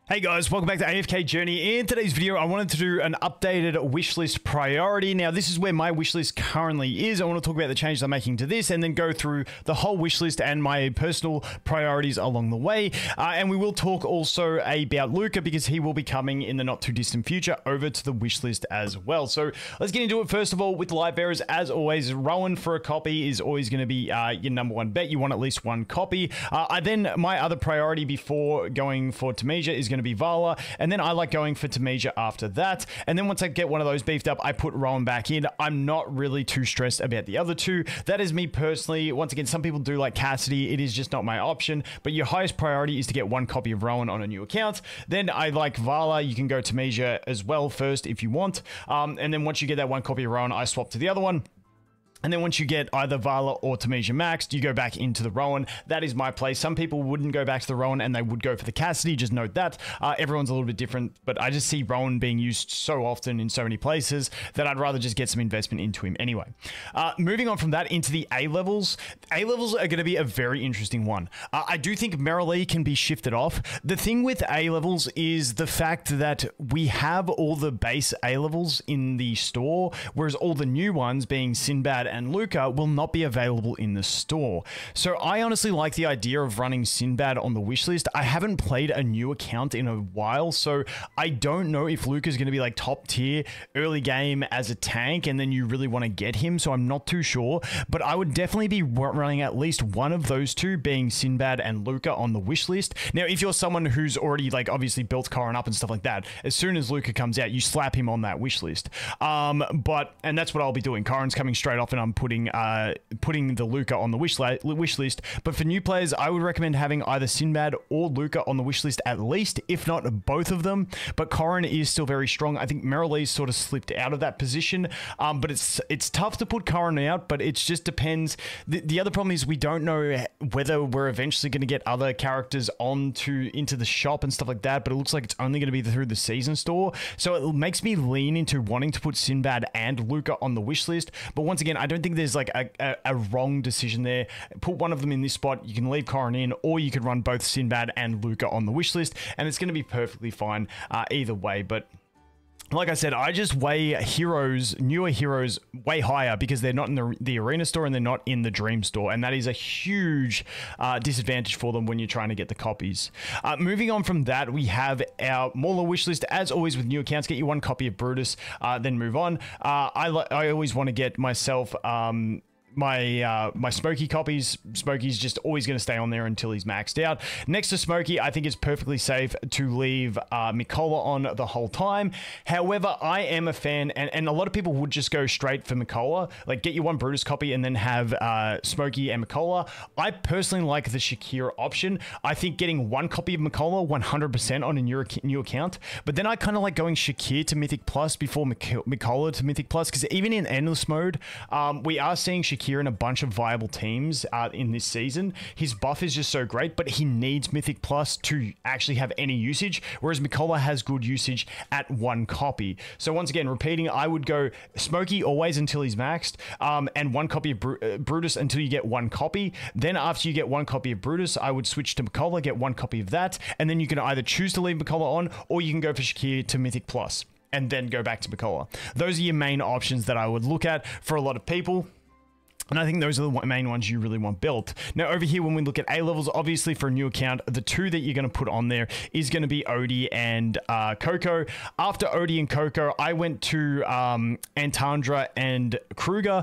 Hey guys, welcome back to AFK Journey. In today's video, I wanted to do an updated wishlist priority. Now, this is where my wishlist currently is. I want to talk about the changes I'm making to this and then go through the whole wishlist and my personal priorities along the way. And we will talk also about Luca because he will be coming in the not too distant future over to the wishlist as well. So let's get into it. First of all, with the light bearers, as always, Rowan for a copy is always going to be your number one bet. You want at least one copy. Then my other priority before going for Tameja is going to be Vala, and then I like going for Tameja after that. And then once I get one of those beefed up, I put Rowan back in. I'm not really too stressed about the other two. That is me personally. Once again, some people do like Cassidy. It is just not my option, but your highest priority is to get one copy of Rowan on a new account. Then I like Vala. You can go Tameja as well first if you want. And then once you get that one copy of Rowan, I swap to the other one. And then once you get either Vala or Tameja maxed, you go back into the Rowan. That is my play. Some people wouldn't go back to the Rowan and they would go for the Cassidy. Just note that. Everyone's a little bit different, but I just see Rowan being used so often in so many places that I'd rather just get some investment into him anyway. Moving on from that into the A-levels. A-levels are going to be a very interesting one. I do think Merrilee can be shifted off. The thing with A-levels is the fact that we have all the base A-levels in the store, whereas all the new ones being Sinbad and Luca will not be available in the store. So I honestly like the idea of running Sinbad on the wishlist. I haven't played a new account in a while, so I don't know if Luca's going to be like top tier early game as a tank and then you really want to get him, so I'm not too sure. But I would definitely be running at least one of those two, being Sinbad and Luca, on the wishlist. Now, if you're someone who's already like obviously built Corrin up and stuff like that, as soon as Luca comes out, you slap him on that wishlist. And that's what I'll be doing. Corrin's coming straight off and I'm putting the Luca on the wish list. But for new players, I would recommend having either Sinbad or Luca on the wish list at least, if not both of them. But Corrin is still very strong. I think Merrilee's sort of slipped out of that position, but it's tough to put Corrin out, but it just depends. The other problem is we don't know whether we're eventually going to get other characters into the shop and stuff like that, but it looks like it's only going to be through the season store. So it makes me lean into wanting to put Sinbad and Luca on the wish list. But once again, I don't think there's like a wrong decision there. Put one of them in this spot. You can leave Corrin in, or you could run both Sinbad and Luca on the wish list, and it's going to be perfectly fine either way. But like I said, I just weigh newer heroes way higher because they're not in the arena store and they're not in the dream store. And that is a huge disadvantage for them when you're trying to get the copies. Moving on from that, we have our Mauler wishlist. As always with new accounts, get you one copy of Brutus, then move on. I always want to get myself my Smokey copies. Smokey's just always going to stay on there until he's maxed out. Next to Smokey, I think it's perfectly safe to leave Mikola on the whole time. However, I am a fan, and a lot of people would just go straight for Mikola, like get you one Brutus copy and then have Smokey and Mikola. I personally like the Shakira option. I think getting one copy of Mikola 100% on a new account, but then I kind of like going Shakir to Mythic Plus before Mikola to Mythic Plus, because even in Endless mode, we are seeing Shakir in a bunch of viable teams in this season. His buff is just so great, but he needs Mythic Plus to actually have any usage, whereas Mikola has good usage at one copy. So once again, repeating, I would go Smokey always until he's maxed, and one copy of Brutus until you get one copy. Then after you get one copy of Brutus, I would switch to Mikola, get one copy of that, and then you can either choose to leave Mikola on, or you can go for Shakir to Mythic Plus and then go back to Mikola. Those are your main options that I would look at for a lot of people. And I think those are the main ones you really want built. Now, over here, when we look at A-levels, obviously for a new account, the two that you're going to put on there is going to be Odie and Coco. After Odie and Coco, I went to Antandra and Kruger.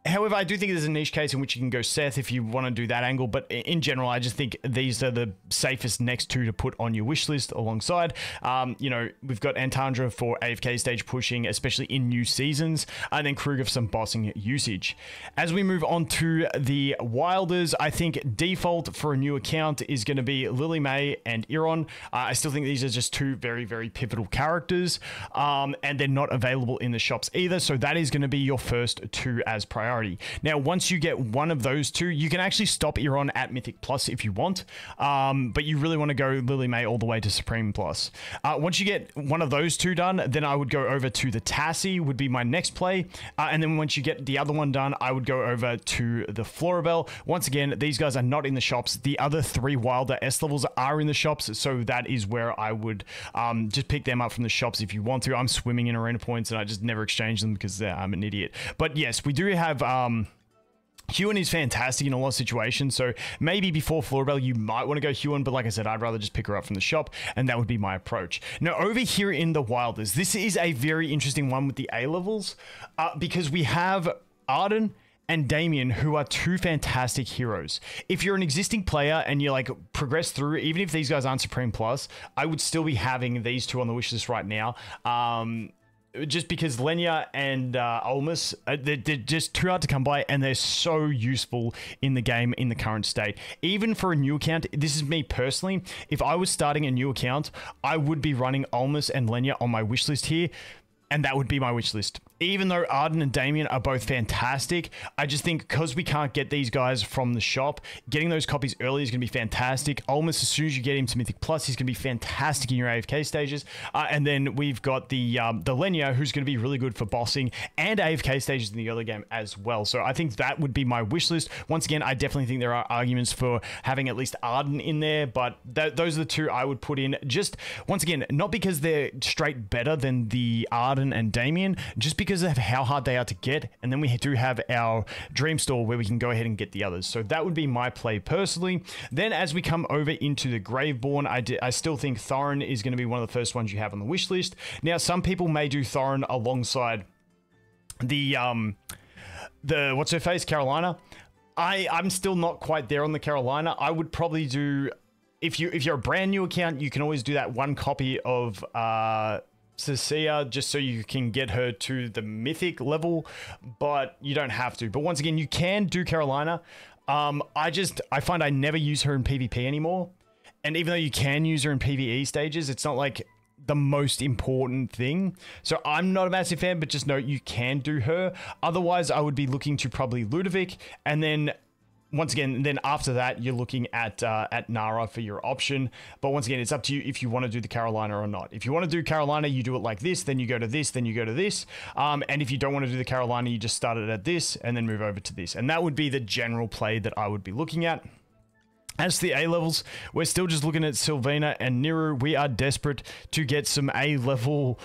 However, I do think there's a niche case in which you can go Seth if you want to do that angle, but in general, I just think these are the safest next two to put on your wish list alongside. You know, we've got Antandra for AFK stage pushing, especially in new seasons, and then Kruger for some bossing usage. As we move on to the Wilders, I think default for a new account is going to be Lily May and Iron. I still think these are just two very, very pivotal characters, and they're not available in the shops either, so that is going to be your first two as priority. priority. Now, once you get one of those two, you can actually stop Iran at Mythic Plus if you want, but you really want to go Lily May all the way to Supreme Plus. Once you get one of those two done, then I would go over to the Tassie, would be my next play, and then once you get the other one done, I would go over to the Florabelle. Once again, these guys are not in the shops. The other 3 Wilder S levels are in the shops, so that is where I would just pick them up from the shops if you want to. I'm swimming in arena points and I just never exchange them because I'm an idiot. But yes, we do have Huon is fantastic in a lot of situations, so maybe before Florabelle you might want to go Huon, but like I said, I'd rather just pick her up from the shop, and that would be my approach. Now, over here in the Wilders, this is a very interesting one with the A levels, because we have Arden and Damien, who are 2 fantastic heroes. If you're an existing player and you like progress through, even if these guys aren't Supreme Plus, I would still be having these 2 on the wish list right now. Just because Lenya and Olmus, they're just too hard to come by, and they're so useful in the game in the current state. Even for a new account, this is me personally, if I was starting a new account, I would be running Olmus and Lenya on my wish list here, and that would be my wish list. Even though Arden and Damien are both fantastic, I just think because we can't get these guys from the shop, getting those copies early is going to be fantastic. Almost as soon as you get him to Mythic Plus, he's going to be fantastic in your AFK stages. And then we've got the Lenya, who's going to be really good for bossing and AFK stages in the early game as well. So I think that would be my wish list. Once again, I definitely think there are arguments for having at least Arden in there, but those are the 2 I would put in. Just, once again, not because they're straight better than the Arden and Damien, just because of how hard they are to get, and then we do have our dream store where we can go ahead and get the others. So that would be my play personally. Then as we come over into the Graveborn, I still think Thorin is going to be one of the first ones you have on the wish list. Now, some people may do Thorin alongside the what's her face, Carolina. I'm still not quite there on the Carolina. I would probably do, if you're a brand new account, you can always do that 1 copy of Cecilia, just so you can get her to the mythic level, but you don't have to. But once again, you can do Carolina. I find I never use her in PvP anymore, and even though you can use her in PvE stages, it's not like the most important thing. So I'm not a massive fan, but just note you can do her. Otherwise, I would be looking to probably Ludovic, and then once again, then after that, you're looking at Nara for your option. But once again, it's up to you if you want to do the Carolina or not. If you want to do Carolina, you do it like this, then you go to this, then you go to this. And if you don't want to do the Carolina, you just start it at this and then move over to this. And that would be the general play that I would be looking at. As to the A levels, we're still just looking at Sylvina and Niru. We are desperate to get some A level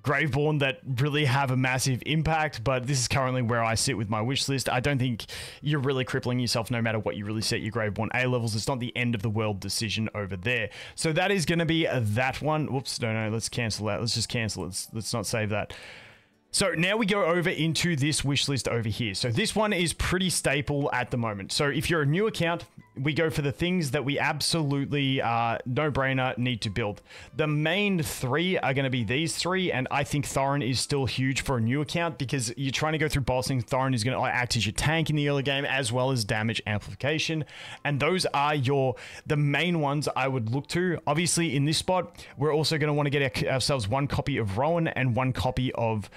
Graveborn that really have a massive impact, but this is currently where I sit with my wish list. I don't think you're really crippling yourself no matter what you really set your Graveborn A levels. It's not the end of the world decision over there. So that is going to be that one. Whoops, no, let's cancel that. Let's just cancel it. Let's not save that. So now we go over into this wish list over here. So this one is pretty staple at the moment. So if you're a new account, we go for the things that we absolutely no-brainer need to build. The main 3 are going to be these 3, and I think Thorin is still huge for a new account because you're trying to go through bossing. Thorin is going to act as your tank in the early game as well as damage amplification, and those are the main ones I would look to. Obviously, in this spot, we're also going to want to get ourselves 1 copy of Rowan and 1 copy of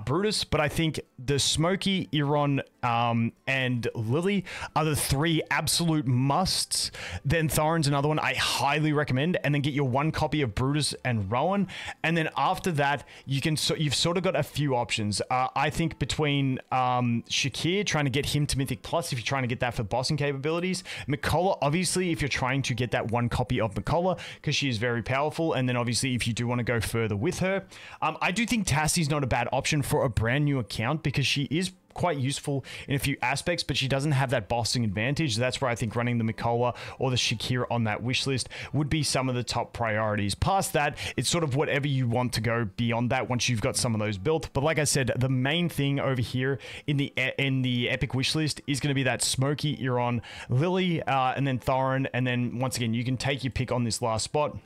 Brutus, but I think the Smokey, Iron, and Lily are the 3 absolute musts. Then Thorin's another one I highly recommend, and then get your 1 copy of Brutus and Rowan, and then after that you've sort of got a few options. I think between Shakir, trying to get him to Mythic Plus if you're trying to get that for bossing capabilities, Mikola obviously if you're trying to get that 1 copy of Mikola because she is very powerful, and then obviously if you do want to go further with her, I do think Tassie's not a bad option for a brand new account because she is quite useful in a few aspects, but she doesn't have that bossing advantage. That's where I think running the Mikola or the Shakira on that wish list would be some of the top priorities. Past that, it's sort of whatever you want to go beyond that once you've got some of those built. But like I said, the main thing over here in the epic wish list is going to be that Smokey, Iron, Lily, and then Thorin, and then once again, you can take your pick on this last spot.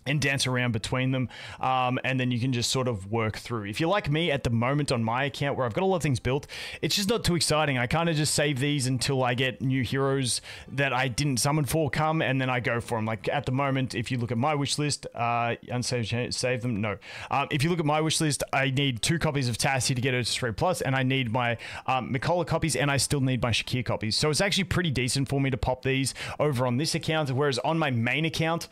and dance around between them, and then you can just sort of work through. If you're like me at the moment on my account where I've got a lot of things built, it's just not too exciting. I kind of just save these until I get new heroes that I didn't summon for come, and then I go for them. Like at the moment, if you look at my wish list, unsave, save them, no. If you look at my wish list, I need 2 copies of Tassie to get her to 3+, and I need my Mikola copies, and I still need my Shakir copies. So it's actually pretty decent for me to pop these over on this account, whereas on my main account,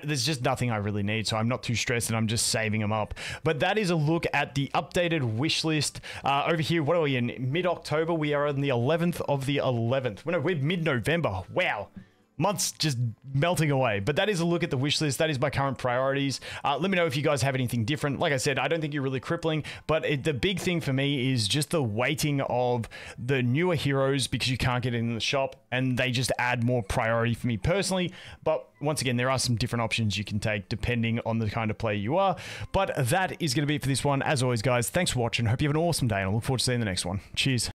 there's just nothing I really need, so I'm not too stressed and I'm just saving them up. But that is a look at the updated wish list. Over here, what are we in? Mid-October, we are on the 11th of the 11th. No, we're mid-November. Wow. Months just melting away. But that is a look at the wish list. That is my current priorities. Let me know if you guys have anything different. Like I said, I don't think you're really crippling, but the big thing for me is just the waiting of the newer heroes because you can't get in the shop, and they just add more priority for me personally. But once again, there are some different options you can take depending on the kind of player you are. But that is going to be it for this one. As always, guys, thanks for watching. Hope you have an awesome day, and I look forward to seeing the next one. Cheers.